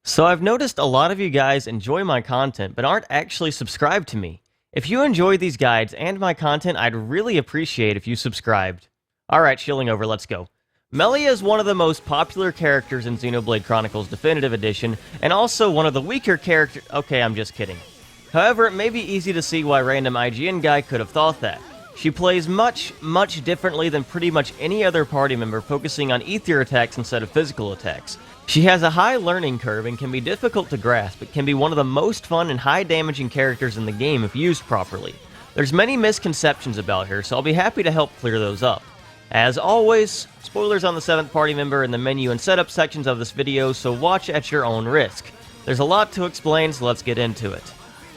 So I've noticed a lot of you guys enjoy my content, but aren't actually subscribed to me. If you enjoy these guides and my content, I'd really appreciate if you subscribed. Alright, shilling over, let's go. Melia is one of the most popular characters in Xenoblade Chronicles Definitive Edition, and also one of the weaker characters. Okay, I'm just kidding. However, it may be easy to see why random IGN guy could have thought that. She plays much differently than pretty much any other party member, focusing on ether attacks instead of physical attacks. She has a high learning curve and can be difficult to grasp, but can be one of the most fun and high damaging characters in the game if used properly. There's many misconceptions about her, so I'll be happy to help clear those up. As always, spoilers on the 7th party member in the menu and setup sections of this video, so watch at your own risk. There's a lot to explain, so let's get into it.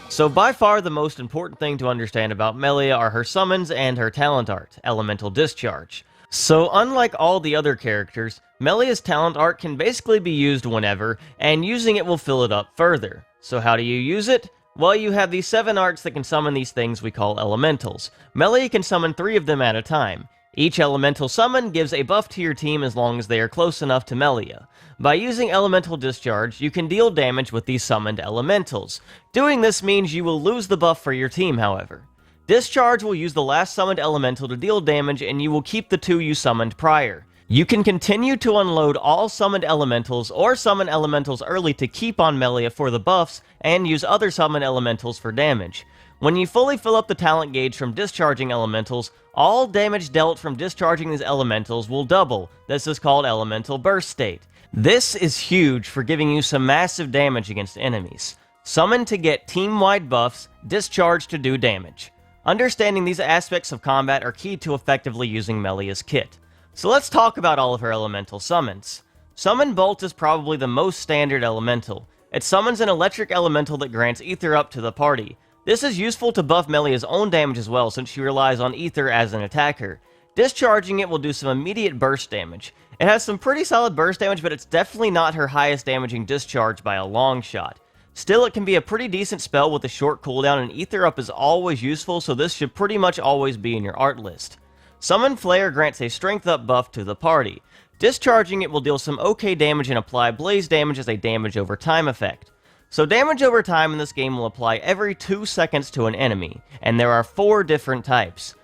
So by far the most important thing to understand about Melia are her summons and her talent art, Elemental Discharge. So unlike all the other characters, Melia's talent art can basically be used whenever, and using it will fill it up further. So how do you use it? Well, you have these 7 arts that can summon these things we call elementals. Melia can summon 3 of them at a time. Each elemental summon gives a buff to your team as long as they are close enough to Melia. By using Elemental Discharge, you can deal damage with these summoned elementals. Doing this means you will lose the buff for your team, however. Discharge will use the last summoned elemental to deal damage, and you will keep the 2 you summoned prior. You can continue to unload all summoned elementals, or summon elementals early to keep on Melia for the buffs, and use other summoned elementals for damage. When you fully fill up the talent gauge from discharging elementals, all damage dealt from discharging these elementals will double. This is called Elemental Burst State. This is huge for giving you some massive damage against enemies. Summon to get team-wide buffs, discharge to do damage. Understanding these aspects of combat are key to effectively using Melia's kit. So let's talk about all of her elemental summons. Summon Bolt is probably the most standard elemental. It summons an electric elemental that grants ether up to the party. This is useful to buff Melia's own damage as well, since she relies on ether as an attacker. Discharging it will do some immediate burst damage. It has some pretty solid burst damage, but it's definitely not her highest damaging discharge by a long shot. Still, it can be a pretty decent spell with a short cooldown, and ether up is always useful, so this should pretty much always be in your art list. Summon Flare grants a strength up buff to the party. Discharging it will deal some okay damage and apply blaze damage as a damage over time effect. So damage over time in this game will apply every 2 seconds to an enemy, and there are 4 different types.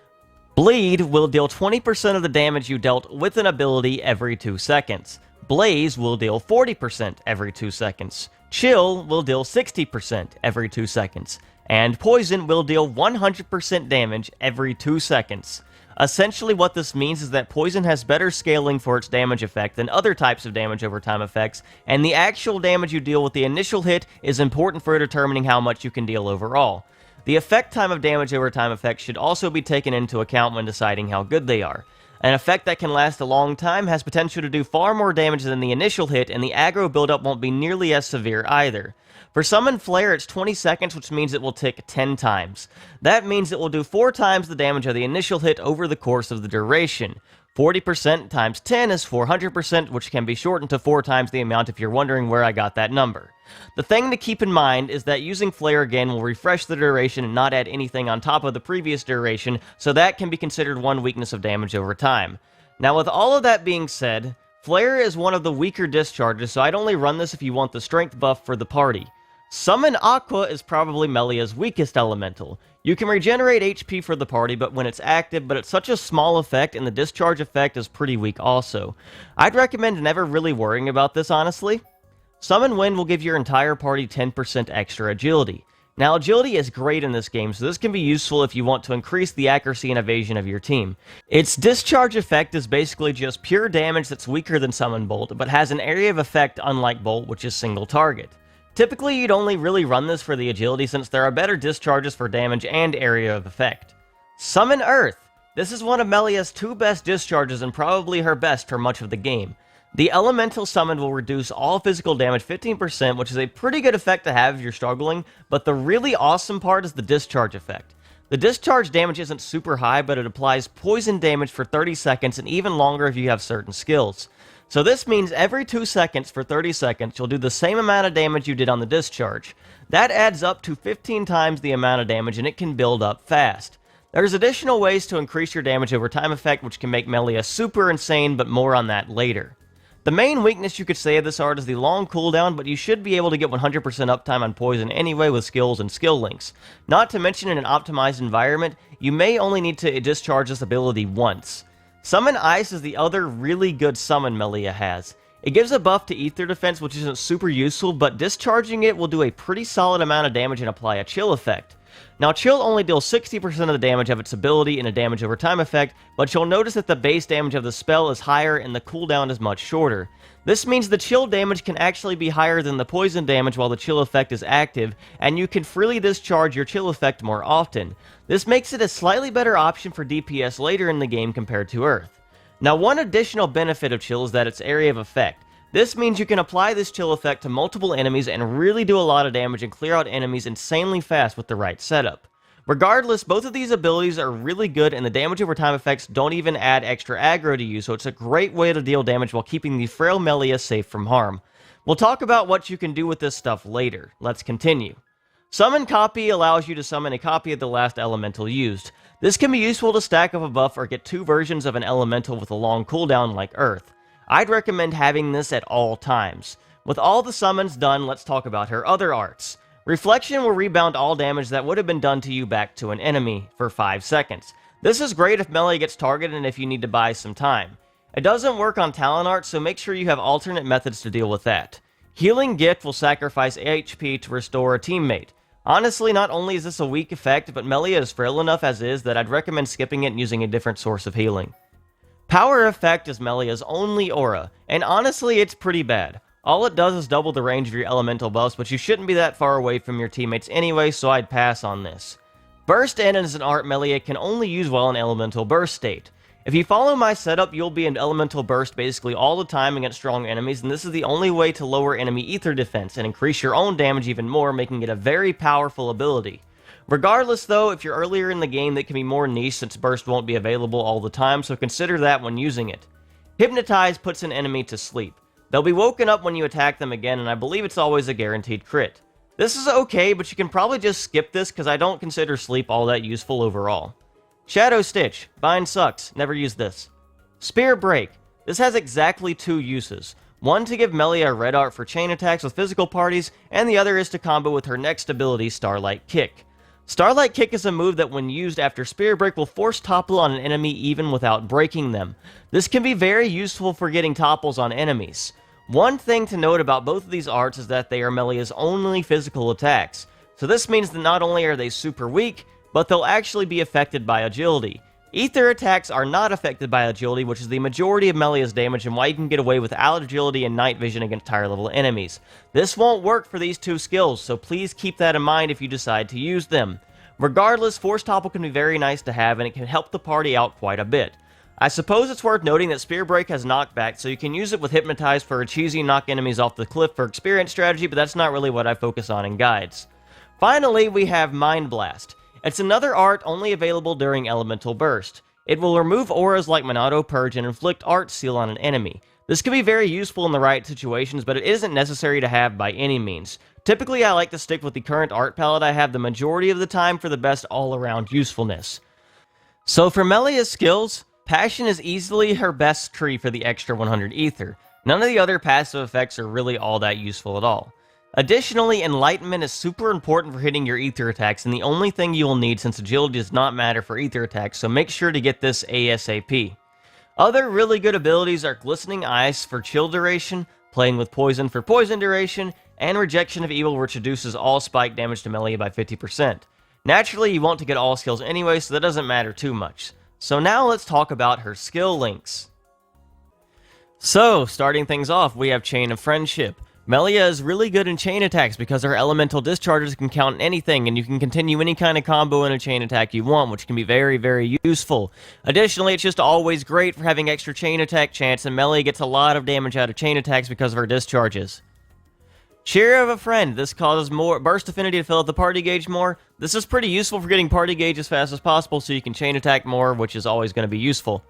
Bleed will deal 20% of the damage you dealt with an ability every 2 seconds. Blaze will deal 40% every 2 seconds. Chill will deal 60% every 2 seconds. And Poison will deal 100% damage every 2 seconds. Essentially what this means is that Poison has better scaling for its damage effect than other types of damage over time effects, and the actual damage you deal with the initial hit is important for determining how much you can deal overall. The effect time of damage over time effects should also be taken into account when deciding how good they are. An effect that can last a long time has potential to do far more damage than the initial hit, and the aggro buildup won't be nearly as severe either. For Summon Flare, it's 20 seconds, which means it will tick 10 times. That means it will do 4 times the damage of the initial hit over the course of the duration. 40% times 10 is 400%, which can be shortened to 4 times the amount if you're wondering where I got that number. The thing to keep in mind is that using Flare again will refresh the duration and not add anything on top of the previous duration, so that can be considered one weakness of damage over time. Now with all of that being said, Flare is one of the weaker discharges, so I'd only run this if you want the strength buff for the party. Summon Aqua is probably Melia's weakest elemental. You can regenerate HP for the party but when it's active, but it's such a small effect and the discharge effect is pretty weak also. I'd recommend never really worrying about this honestly. Summon Wind will give your entire party 10% extra agility. Now agility is great in this game, so this can be useful if you want to increase the accuracy and evasion of your team. Its discharge effect is basically just pure damage that's weaker than Summon Bolt, but has an area of effect unlike Bolt, which is single target. Typically, you'd only really run this for the agility since there are better discharges for damage and area of effect. Summon Earth! This is one of Melia's 2 best discharges and probably her best for much of the game. The elemental summoned will reduce all physical damage 15%, which is a pretty good effect to have if you're struggling, but the really awesome part is the discharge effect. The discharge damage isn't super high, but it applies poison damage for 30 seconds and even longer if you have certain skills. So this means every 2 seconds for 30 seconds, you'll do the same amount of damage you did on the discharge. That adds up to 15 times the amount of damage, and it can build up fast. There's additional ways to increase your damage over time effect, which can make Melia super insane, but more on that later. The main weakness you could say of this art is the long cooldown, but you should be able to get 100% uptime on poison anyway with skills and skill links. Not to mention in an optimized environment, you may only need to discharge this ability once. Summon Ice is the other really good summon Melia has. It gives a buff to Ether Defense, which isn't super useful, but discharging it will do a pretty solid amount of damage and apply a chill effect. Now, Chill only deals 60% of the damage of its ability in a damage over time effect, but you'll notice that the base damage of the spell is higher and the cooldown is much shorter. This means the Chill damage can actually be higher than the poison damage while the Chill effect is active, and you can freely discharge your Chill effect more often. This makes it a slightly better option for DPS later in the game compared to Earth. Now, one additional benefit of Chill is that it's area of effect. This means you can apply this chill effect to multiple enemies and really do a lot of damage and clear out enemies insanely fast with the right setup. Regardless, both of these abilities are really good and the damage over time effects don't even add extra aggro to you, so it's a great way to deal damage while keeping the frail Melia safe from harm. We'll talk about what you can do with this stuff later. Let's continue. Summon Copy allows you to summon a copy of the last elemental used. This can be useful to stack up a buff or get two versions of an elemental with a long cooldown like Earth. I'd recommend having this at all times. With all the summons done, let's talk about her other arts. Reflection will rebound all damage that would have been done to you back to an enemy for 5 seconds. This is great if Melee gets targeted and if you need to buy some time. It doesn't work on talent art, so make sure you have alternate methods to deal with that. Healing Gift will sacrifice HP to restore a teammate. Honestly, not only is this a weak effect, but Melia is frail enough as is that I'd recommend skipping it and using a different source of healing. Power Effect is Melia's only aura, and honestly it's pretty bad. All it does is double the range of your elemental buffs, but you shouldn't be that far away from your teammates anyway, so I'd pass on this. Burst In is an art Melia can only use while in elemental burst state. If you follow my setup, you'll be in elemental burst basically all the time against strong enemies, and this is the only way to lower enemy ether defense and increase your own damage even more, making it a very powerful ability. Regardless though, if you're earlier in the game, that can be more niche since burst won't be available all the time, so consider that when using it. Hypnotize puts an enemy to sleep. They'll be woken up when you attack them again, and I believe it's always a guaranteed crit. This is okay, but you can probably just skip this because I don't consider sleep all that useful overall. Shadow Stitch. Bind sucks. Never use this. Spear Break. This has exactly two uses. One to give Melia a red art for chain attacks with physical parties, and the other is to combo with her next ability, Starlight Kick. Starlight Kick is a move that when used after Spear Break will force topple on an enemy even without breaking them. This can be very useful for getting topples on enemies. One thing to note about both of these arts is that they are Melia's only physical attacks. So this means that not only are they super weak, but they'll actually be affected by agility. Ether attacks are not affected by agility, which is the majority of Melia's damage and why you can get away without agility and night vision against higher level enemies. This won't work for these two skills, so please keep that in mind if you decide to use them. Regardless, Force Topple can be very nice to have and it can help the party out quite a bit. I suppose it's worth noting that Spear Break has knockback, so you can use it with Hypnotize for a cheesy knock enemies off the cliff for experience strategy, but that's not really what I focus on in guides. Finally, we have Mind Blast. It's another art only available during Elemental Burst. It will remove auras like Monado Purge and inflict Art Seal on an enemy. This can be very useful in the right situations, but it isn't necessary to have by any means. Typically, I like to stick with the current art palette I have the majority of the time for the best all-around usefulness. So for Melia's skills, Passion is easily her best tree for the extra 100 ether. None of the other passive effects are really all that useful at all. Additionally, Enlightenment is super important for hitting your ether attacks and the only thing you will need since agility does not matter for ether attacks, so make sure to get this ASAP. Other really good abilities are Glistening Ice for chill duration, Playing with Poison for poison duration, and Rejection of Evil, which reduces all spike damage to Melia by 50%. Naturally, you want to get all skills anyway, so that doesn't matter too much. So now let's talk about her skill links. So, starting things off, we have Chain of Friendship. Melia is really good in chain attacks because her elemental discharges can count anything and you can continue any kind of combo in a chain attack you want, which can be very, very useful. Additionally, it's just always great for having extra chain attack chance, and Melia gets a lot of damage out of chain attacks because of her discharges. Cheer of a Friend. This causes more burst affinity to fill up the party gauge more. This is pretty useful for getting party gauge as fast as possible so you can chain attack more, which is always going to be useful.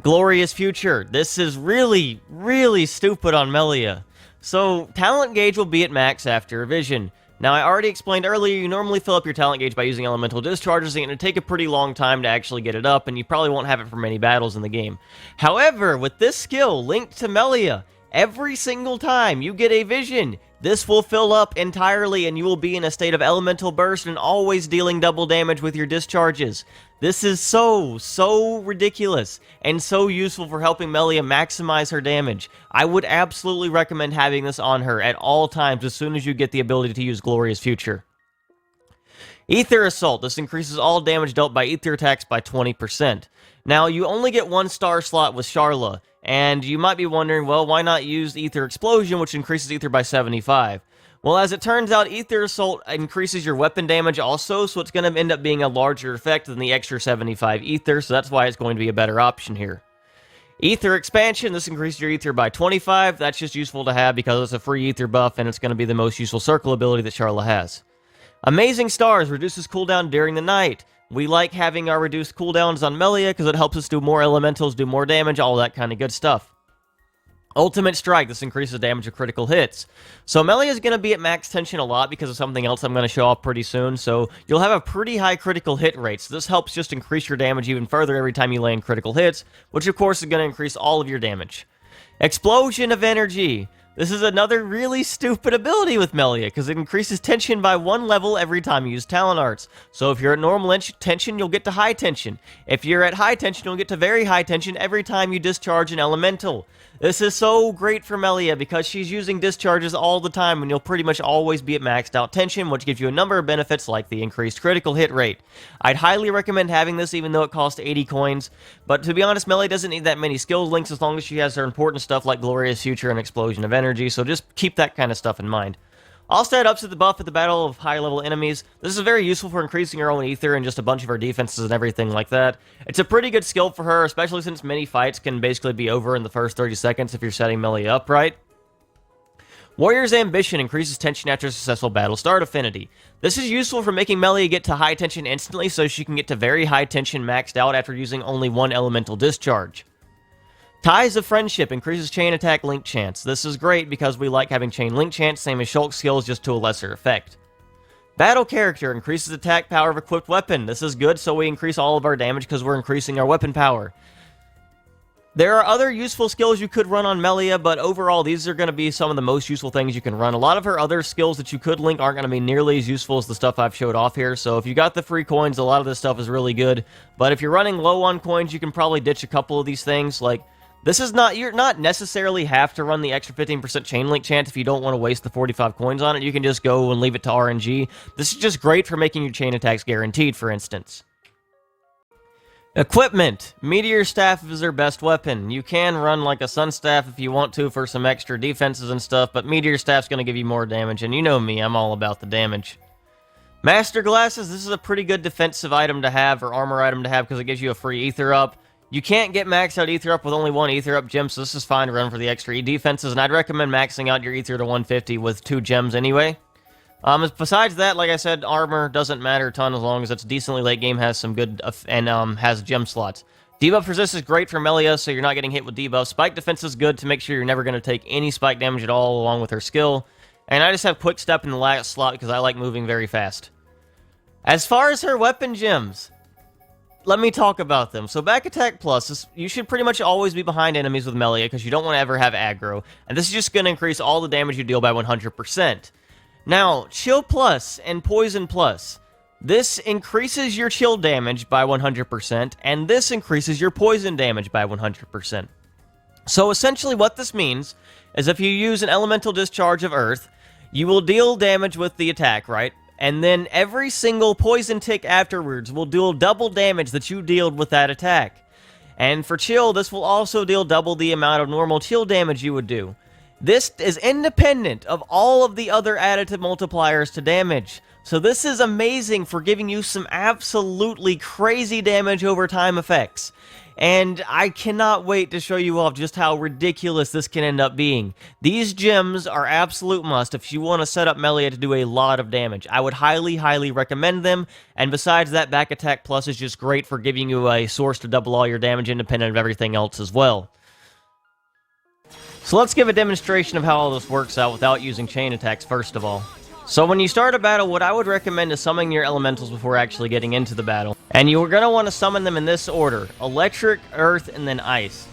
Glorious Future. This is really, really stupid on Melia. So, talent gauge will be at max after Vision. Now, I already explained earlier, you normally fill up your talent gauge by using elemental discharges, and it'll take a pretty long time to actually get it up, and you probably won't have it for many battles in the game. However, with this skill linked to Melia, every single time you get a vision, this will fill up entirely and you will be in a state of elemental burst and always dealing double damage with your discharges. This is so ridiculous and so useful for helping Melia maximize her damage. I would absolutely recommend having this on her at all times as soon as you get the ability to use Glorious Future. Ether Assault. This increases all damage dealt by ether attacks by 20%. Now, you only get 1 star slot with Sharla, and you might be wondering, well, why not use Ether Explosion, which increases ether by 75? Well, as it turns out, Ether Assault increases your weapon damage also, so it's going to end up being a larger effect than the extra 75 ether, so that's why it's going to be a better option here. Ether Expansion, this increases your ether by 25. That's just useful to have because it's a free ether buff, and it's going to be the most useful circle ability that Sharla has. Amazing Stars reduces cooldown during the night. We like having our reduced cooldowns on Melia because it helps us do more elementals, do more damage, all that kind of good stuff. Ultimate Strike, this increases damage of critical hits. So Melia is going to be at max tension a lot because of something else I'm going to show off pretty soon, so you'll have a pretty high critical hit rate. So this helps just increase your damage even further every time you land critical hits, which of course is going to increase all of your damage. Explosion of Energy. This is another really stupid ability with Melia, because it increases tension by 1 level every time you use Talent Arts. So if you're at normal tension, you'll get to high tension. If you're at high tension, you'll get to very high tension every time you discharge an elemental. This is so great for Melia, because she's using discharges all the time, and you'll pretty much always be at maxed out tension, which gives you a number of benefits like the increased critical hit rate. I'd highly recommend having this, even though it costs 80 coins. But to be honest, Melia doesn't need that many skills links as long as she has her important stuff like Glorious Future and Explosion of Energy, so just keep that kind of stuff in mind. Allstat ups at the buff at the battle of high-level enemies. This is very useful for increasing her own ether and just a bunch of her defenses and everything like that. It's a pretty good skill for her, especially since many fights can basically be over in the first 30 seconds if you're setting Melia up right. Warrior's Ambition increases tension after a successful battle start affinity. This is useful for making Melia get to high tension instantly so she can get to very high tension maxed out after using only 1 elemental discharge. Ties of Friendship increases chain attack link chance. This is great because we like having chain link chance, same as Shulk's skills, just to a lesser effect. Battle Character increases attack power of equipped weapon. This is good, so we increase all of our damage because we're increasing our weapon power. There are other useful skills you could run on Melia, but overall, these are going to be some of the most useful things you can run. A lot of her other skills that you could link aren't going to be nearly as useful as the stuff I've showed off here, so if you got the free coins, a lot of this stuff is really good. But if you're running low on coins, you can probably ditch a couple of these things, like... This is not, you're not necessarily have to run the extra 15% chain link chance if you don't want to waste the 45 coins on it. You can just go and leave it to RNG. This is just great for making your chain attacks guaranteed, for instance. Equipment. Meteor Staff is their best weapon. You can run like a Sun Staff if you want to for some extra defenses and stuff, but Meteor Staff's going to give you more damage, and you know me, I'm all about the damage. Master Glasses, this is a pretty good defensive item to have, or armor item to have, because it gives you a free ether up. You can't get maxed out ether up with only 1 ether up gem, so this is fine to run for the extra defenses, and I'd recommend maxing out your ether to 150 with 2 gems anyway. Besides that, like I said, armor doesn't matter a ton as long as it's decently late game, has some good, and has gem slots. Debuff resist is great for Melia, so you're not getting hit with debuff. Spike defense is good to make sure you're never going to take any spike damage at all along with her skill. And I just have quick step in the last slot because I like moving very fast. As far as her weapon gems... Let me talk about them. So back attack plus, you should pretty much always be behind enemies with Melia because you don't want to ever have aggro. And this is just going to increase all the damage you deal by 100%. Now, chill plus and poison plus. This increases your chill damage by 100%, and this increases your poison damage by 100%. So essentially what this means is if you use an elemental discharge of earth, you will deal damage with the attack, right? And then every single poison tick afterwards will deal double damage that you dealt with that attack. And for chill, this will also deal double the amount of normal chill damage you would do. This is independent of all of the other additive multipliers to damage. So this is amazing for giving you some absolutely crazy damage over time effects. And I cannot wait to show you off just how ridiculous this can end up being. These gems are absolute must if you want to set up Melia to do a lot of damage. I would highly, highly recommend them. And besides that, back attack plus is just great for giving you a source to double all your damage independent of everything else as well. So let's give a demonstration of how all this works out without using chain attacks first of all. So when you start a battle, what I would recommend is summoning your elementals before actually getting into the battle. And you're going to want to summon them in this order: electric, earth, and then ice.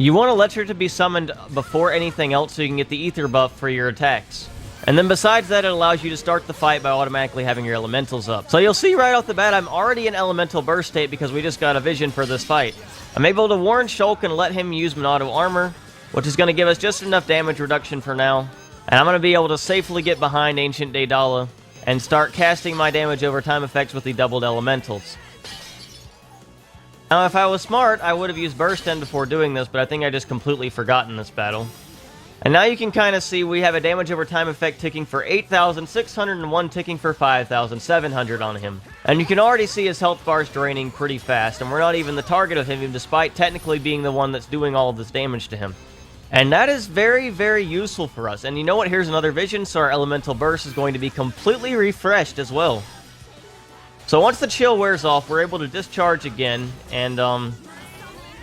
You want to let her to be summoned before anything else so you can get the ether buff for your attacks. And then besides that, it allows you to start the fight by automatically having your elementals up. So you'll see right off the bat, I'm already in elemental burst state because we just got a vision for this fight. I'm able to warn Shulk and let him use Monado armor, which is going to give us just enough damage reduction for now. And I'm going to be able to safely get behind Ancient Daedala and start casting my damage over time effects with the doubled elementals. Now, if I was smart, I would have used Burst End before doing this, but I think I just completely forgot in this battle. And now you can kind of see we have a damage over time effect ticking for 8,601, ticking for 5,700 on him. And you can already see his health bars draining pretty fast, and we're not even the target of him, despite technically being the one that's doing all of this damage to him. And that is very, very useful for us. And you know what? Here's another vision, so our elemental burst is going to be completely refreshed as well. So once the chill wears off, we're able to discharge again, and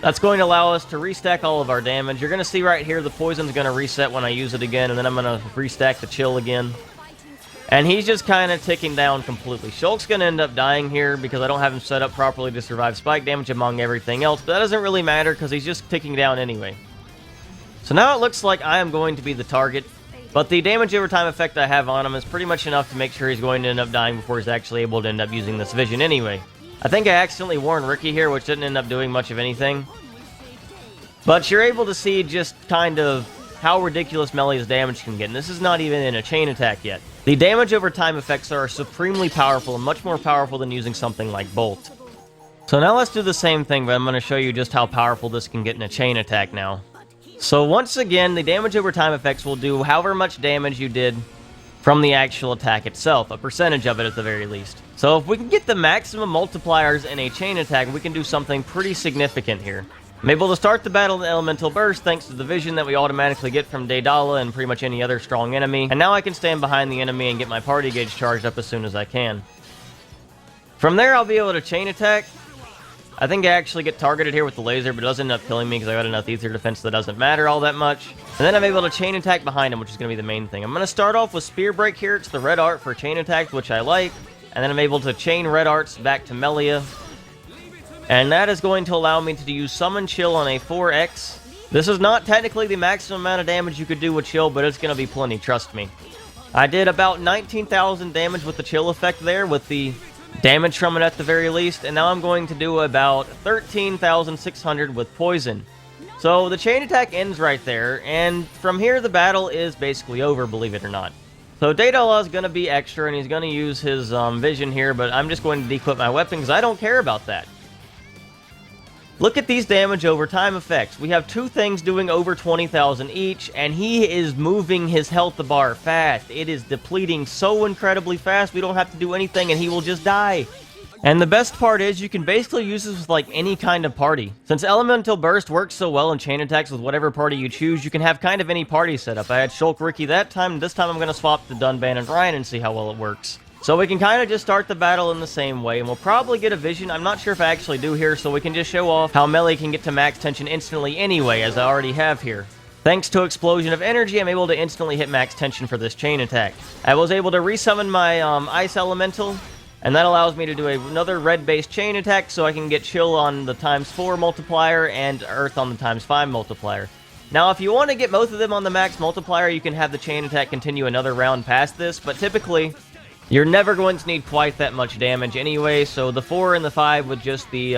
that's going to allow us to restack all of our damage. You're going to see right here the poison's going to reset when I use it again, and then I'm going to restack the chill again. And he's just kind of ticking down completely. Shulk's going to end up dying here because I don't have him set up properly to survive spike damage among everything else, but that doesn't really matter because he's just ticking down anyway. So now it looks like I am going to be the target. But the damage over time effect I have on him is pretty much enough to make sure he's going to end up dying before he's actually able to end up using this vision anyway. I think I accidentally warned Ricky here, which didn't end up doing much of anything. But you're able to see just kind of how ridiculous Melia's damage can get. And this is not even in a chain attack yet. The damage over time effects are supremely powerful and much more powerful than using something like Bolt. So now let's do the same thing, but I'm going to show you just how powerful this can get in a chain attack now. So once again, the damage over time effects will do however much damage you did from the actual attack itself, a percentage of it at the very least. So if we can get the maximum multipliers in a chain attack, we can do something pretty significant here. I'm able to start the battle in Elemental Burst thanks to the vision that we automatically get from Daedala and pretty much any other strong enemy, and now I can stand behind the enemy and get my party gauge charged up as soon as I can. From there, I'll be able to chain attack. I think I actually get targeted here with the laser, but it doesn't end up killing me because I got enough ether defense that doesn't matter all that much. And then I'm able to chain attack behind him, which is going to be the main thing. I'm going to start off with Spear Break here. It's the red art for chain attack, which I like. And then I'm able to chain red arts back to Melia. And that is going to allow me to use Summon Chill on a 4x. This is not technically the maximum amount of damage you could do with Chill, but it's going to be plenty, trust me. I did about 19,000 damage with the Chill effect there, with the damage from it at the very least, and now I'm going to do about 13,600 with poison. So the chain attack ends right there, and from here the battle is basically over, believe it or not. So Daedala is going to be extra, and he's going to use his vision here, but I'm just going to dequip my weapon because I don't care about that. Look at these damage over time effects. We have two things doing over 20,000 each, and he is moving his health bar fast. It is depleting so incredibly fast, we don't have to do anything and he will just die. And the best part is you can basically use this with like any kind of party. Since Elemental Burst works so well in chain attacks with whatever party you choose, you can have kind of any party setup. I had Shulk Ricky that time, and this time I'm going to swap to Dunban and Ryan and see how well it works. So we can kind of just start the battle in the same way, and we'll probably get a vision. I'm not sure if I actually do here, so we can just show off how Melia can get to max tension instantly anyway, as I already have here. Thanks to Explosion of Energy, I'm able to instantly hit max tension for this chain attack. I was able to resummon my Ice Elemental, and that allows me to do another red-based chain attack, so I can get Chill on the ×4 multiplier and Earth on the ×5 multiplier. Now, if you want to get both of them on the max multiplier, you can have the chain attack continue another round past this, but typically you're never going to need quite that much damage anyway, so the 4 and the 5 with just the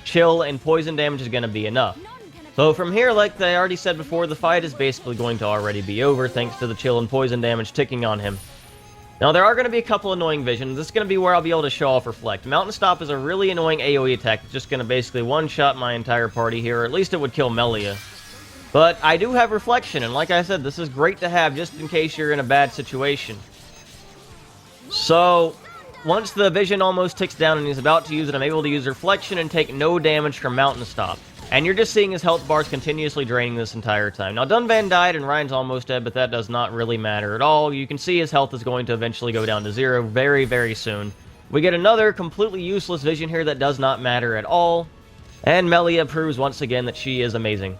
chill and poison damage is going to be enough. So from here, like I already said before, the fight is basically going to already be over thanks to the chill and poison damage ticking on him. Now, there are going to be a couple annoying visions. This is going to be where I'll be able to show off Reflect. Mountain Stop is a really annoying AoE attack. It's just going to basically one-shot my entire party here, or at least it would kill Melia. But I do have Reflection, and like I said, this is great to have just in case you're in a bad situation. So, once the vision almost ticks down and he's about to use it, I'm able to use Reflection and take no damage from Mountain Stop. And you're just seeing his health bars continuously draining this entire time. Now, Dunban died and Ryan's almost dead, but that does not really matter at all. You can see his health is going to eventually go down to 0 very, very soon. We get another completely useless vision here that does not matter at all. And Melia proves once again that she is amazing.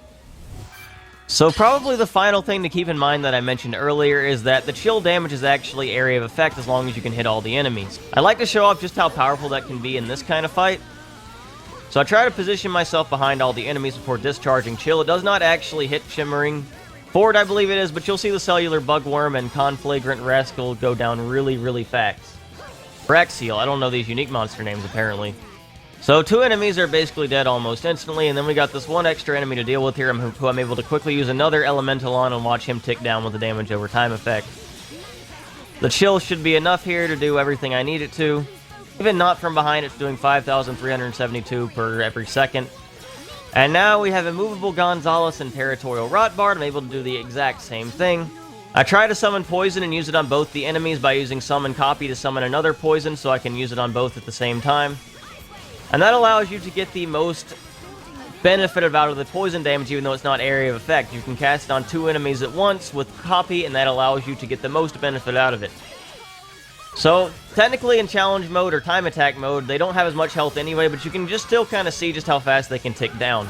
So probably the final thing to keep in mind that I mentioned earlier is that the chill damage is actually area of effect as long as you can hit all the enemies. I'd like to show off just how powerful that can be in this kind of fight. So I try to position myself behind all the enemies before discharging Chill. It does not actually hit Shimmering Ford, I believe it is, but you'll see the Cellular Bugworm and Conflagrant Rascal go down really, really fast. Braxial, I don't know these unique monster names, apparently. So 2 enemies are basically dead almost instantly, and then we got this 1 extra enemy to deal with here, who I'm able to quickly use another Elemental on and watch him tick down with the damage over time effect. The Chill should be enough here to do everything I need it to. Even not from behind, it's doing 5,372 per every second. And now we have Immovable Gonzalez and Territorial Rotbard. I'm able to do the exact same thing. I try to summon Poison and use it on both the enemies by using Summon Copy to summon another Poison, so I can use it on both at the same time. And that allows you to get the most benefit out of the poison damage, even though it's not area of effect. You can cast it on 2 enemies at once with Copy, and that allows you to get the most benefit out of it. So, technically in challenge mode or time attack mode, they don't have as much health anyway, but you can just still kind of see just how fast they can tick down.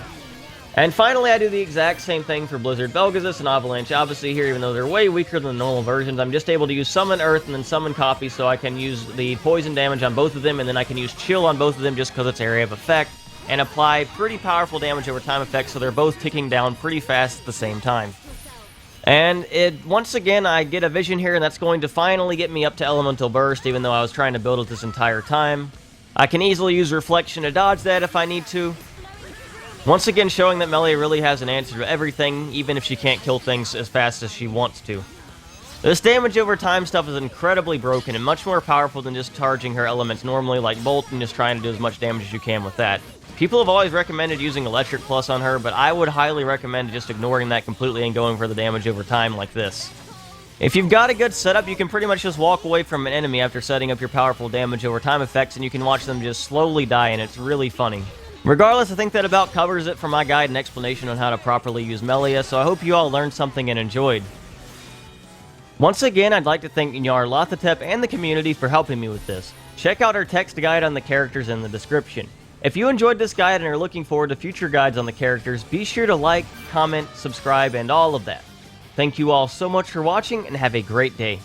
And finally, I do the exact same thing for Blizzard Belgasus and Avalanche Odyssey here, even though they're way weaker than the normal versions. I'm just able to use Summon Earth and then Summon Copy, so I can use the poison damage on both of them, and then I can use Chill on both of them just because it's area of effect, and apply pretty powerful damage over time effect, so they're both ticking down pretty fast at the same time. And once again, I get a vision here, and that's going to finally get me up to Elemental Burst, even though I was trying to build it this entire time. I can easily use Reflection to dodge that if I need to. Once again, showing that Melia really has an answer to everything, even if she can't kill things as fast as she wants to. This damage over time stuff is incredibly broken and much more powerful than just charging her elements normally like Bolt and just trying to do as much damage as you can with that. People have always recommended using Electric Plus on her, but I would highly recommend just ignoring that completely and going for the damage over time like this. If you've got a good setup, you can pretty much just walk away from an enemy after setting up your powerful damage over time effects, and you can watch them just slowly die, and it's really funny. Regardless, I think that about covers it for my guide and explanation on how to properly use Melia, so I hope you all learned something and enjoyed. Once again, I'd like to thank Nyarlathotep and the community for helping me with this. Check out our text guide on the characters in the description. If you enjoyed this guide and are looking forward to future guides on the characters, be sure to like, comment, subscribe, and all of that. Thank you all so much for watching, and have a great day.